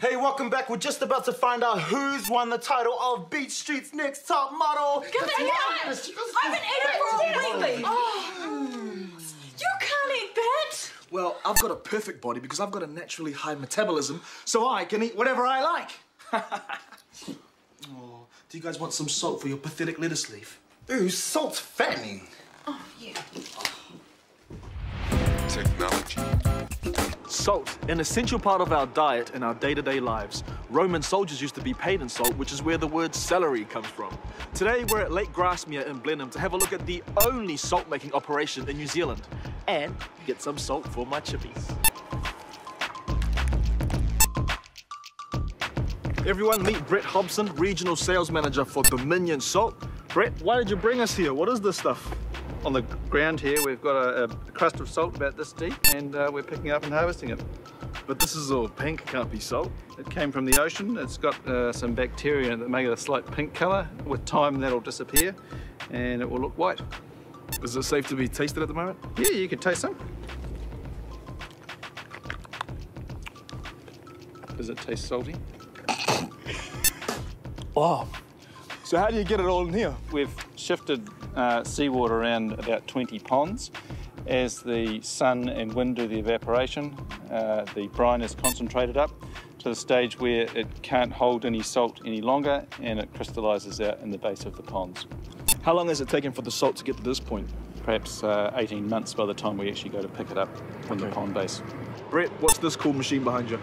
Hey, welcome back. We're just about to find out who's won the title of Beach Street's next top model. Get that out! I've been eating for a week. You can't eat that. Well, I've got a perfect body because I've got a naturally high metabolism, so I can eat whatever I like. Oh, do you guys want some salt for your pathetic lettuce leaf? Ooh, salt's fattening. Oh, yeah. Technology. Salt, an essential part of our diet and our day-to-day lives. Roman soldiers used to be paid in salt, which is where the word celery comes from. Today, we're at Lake Grassmere in Blenheim to have a look at the only salt-making operation in New Zealand and get some salt for my chippies. Everyone, meet Brett Hobson, Regional Sales Manager for Dominion Salt. Brett, why did you bring us here? What is this stuff? On the ground here, we've got a crust of salt about this deep, and we're picking up and harvesting it. But this is all pink, it can't be salt. It came from the ocean. It's got some bacteria that make it a slight pink colour. With time, that'll disappear, and it will look white. Is it safe to be tasted at the moment? Yeah, you can taste some. Does it taste salty? Oh, so how do you get it all in here? We've shifted seawater around about 20 ponds. As the sun and wind do the evaporation, the brine is concentrated up to the stage where it can't hold any salt any longer, and it crystallises out in the base of the ponds. How long has it taken for the salt to get to this point? Perhaps 18 months by the time we actually go to pick it up from the pond base. Brett, what's this cool machine behind you?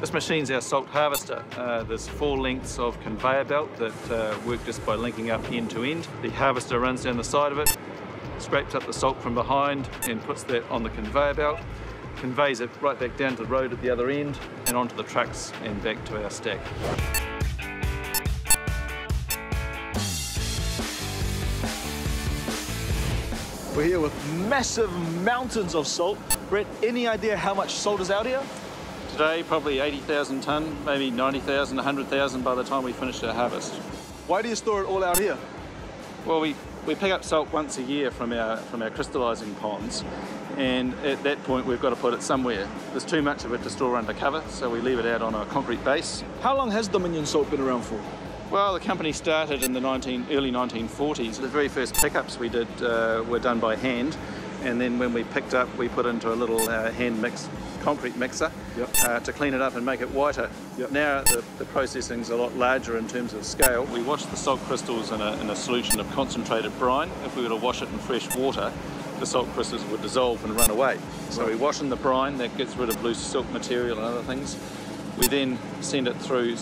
This machine's our salt harvester. There's 4 lengths of conveyor belt that work just by linking up end to end. The harvester runs down the side of it, scrapes up the salt from behind and puts that on the conveyor belt, conveys it right back down to the road at the other end and onto the trucks and back to our stack. We're here with massive mountains of salt. Brett, any idea how much salt is out here? Today, probably 80,000 tonne, maybe 90,000, 100,000 by the time we finish our harvest. Why do you store it all out here? Well, we pick up salt once a year from our crystallising ponds, and at that point we've got to put it somewhere. There's too much of it to store under cover, so we leave it out on a concrete base. How long has Dominion Salt been around for? Well, the company started in the early 1940s. The very first pickups we did were done by hand, and then when we picked up, we put into a little concrete mixer to clean it up and make it whiter. Now the processing's a lot larger in terms of scale. We wash the salt crystals in a solution of concentrated brine. If we were to wash it in fresh water, the salt crystals would dissolve and run away. So we wash in the brine, that gets rid of loose silk material and other things. We then send it through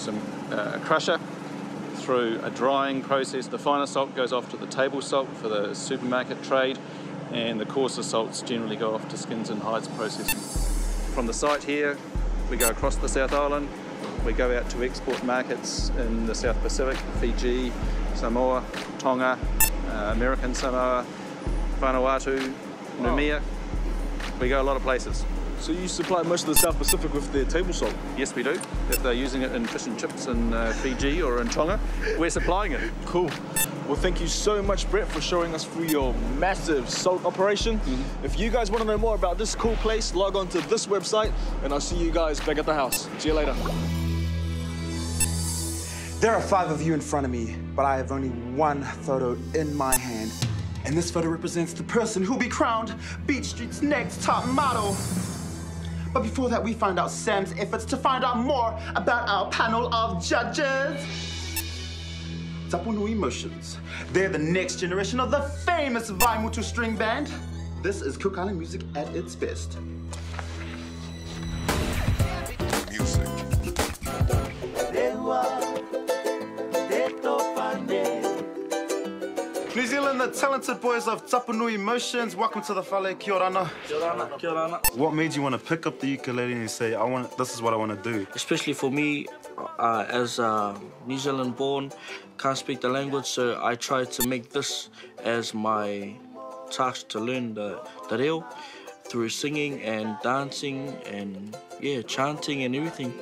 a crusher, through a drying process. The finer salt goes off to the table salt for the supermarket trade, and the coarser salts generally go off to skins and hides processing. From the site here, we go across the South Island, we go out to export markets in the South Pacific, Fiji, Samoa, Tonga, American Samoa, Vanuatu, Numia. We go a lot of places. So you supply most of the South Pacific with their table salt? Yes, we do. If they're using it in fish and chips in Fiji or in Tonga, we're supplying it. Cool. Well, thank you so much, Brett, for showing us through your massive salt operation. If you guys want to know more about this cool place, log on to this website, and I'll see you guys back at the house. See you later. There are 5 of you in front of me, but I have only one photo in my hand. And this photo represents the person who'll be crowned Beach Street's next top model. But before that, we find out Sam's efforts to find out more about our panel of judges. Tapunui Emotions. They're the next generation of the famous Vaimutu String Band. This is Cook Island music at its best. Music. New Zealand, the talented boys of Tapunui Emotions. Welcome to the Whale. Kia orana. Kia orana. Kia orana. What made you want to pick up the ukulele and say, this is what I want to do? Especially for me, as New Zealand born, can't speak the language, so I tried to make this as my task to learn the reo through singing and dancing and chanting and everything.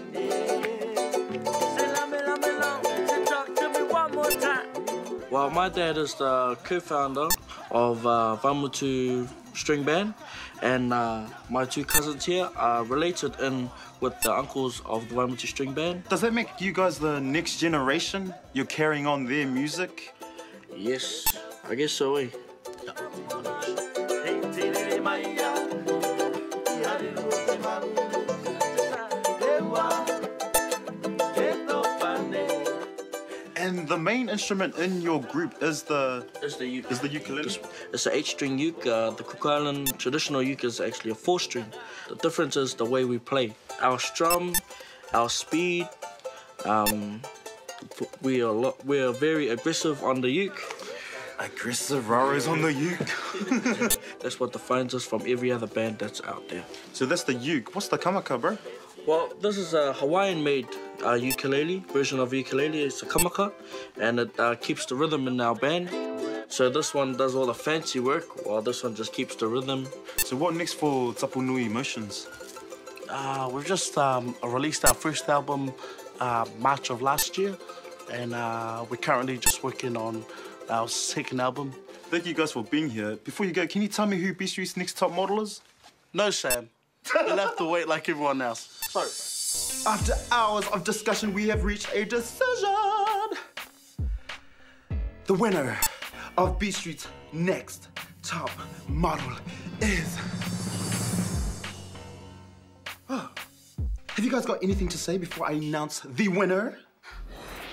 Well, my dad is the co-founder of Vaimutu String Band, And my two cousins here are related in with the uncles of the Vaimutu String Band. Does that make you guys the next generation? You're carrying on their music? Yes, I guess so, eh? And the main instrument in your group is the uke. Is the ukulele? It's an 8-string uke. The Cook Island traditional uke is actually a 4-string. The difference is the way we play. Our strum, our speed. We are very aggressive on the uke. Aggressive raros on the uke. That's what defines us from every other band that's out there. So that's the uke. What's the kamaka, bro? Well, this is a Hawaiian-made ukulele, version of ukulele. It's a kamaka, and it keeps the rhythm in our band. So this one does all the fancy work, while this one just keeps the rhythm. So what next for Tapu Nui Emotions? We've just released our first album March of last year, and we're currently just working on our second album. Thank you guys for being here. Before you go, can you tell me who Beat Street's next top model is? No, Sam. You'll have to wait like everyone else. So, after hours of discussion, we have reached a decision. The winner of Beat Street's next top model is... Oh. Have you guys got anything to say before I announce the winner?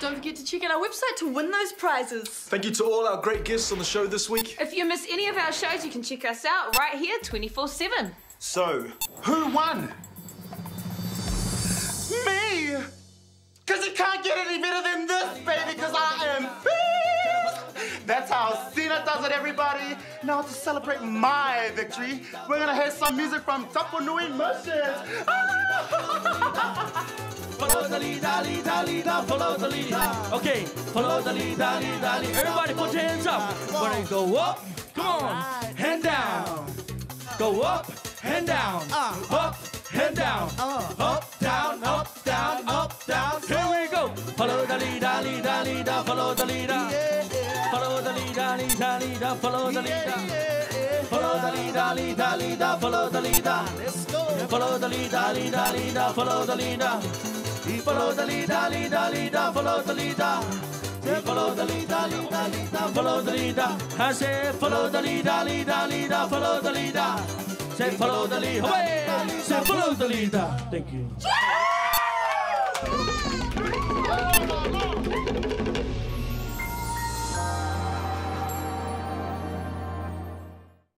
Don't forget to check out our website to win those prizes. Thank you to all our great guests on the show this week. If you miss any of our shows, you can check us out right here 24/7. So, who won? Me! Because you can't get any better than this, baby, because I am beast! That's how Cena does it, everybody. Now, to celebrate my victory, we're going to hear some music from Tapu Nui Emotions. Follow the leader, follow the leader. Okay, follow the leader. Everybody put your hands up. We're gonna go up, come on, hand down. Go up, hand down. Up, hand down. Up, down, up, down, up, down. Here we go. Follow the leader, follow the leader. Follow the leader, follow the leader. Follow the leader, follow the leader. Let's go. Follow the leader, follow the leader. Follow the leader, follow the leader. Follow the leader, follow the leader. I say follow the leader, follow the leader. Say follow the leader. Say follow the leader. Thank you.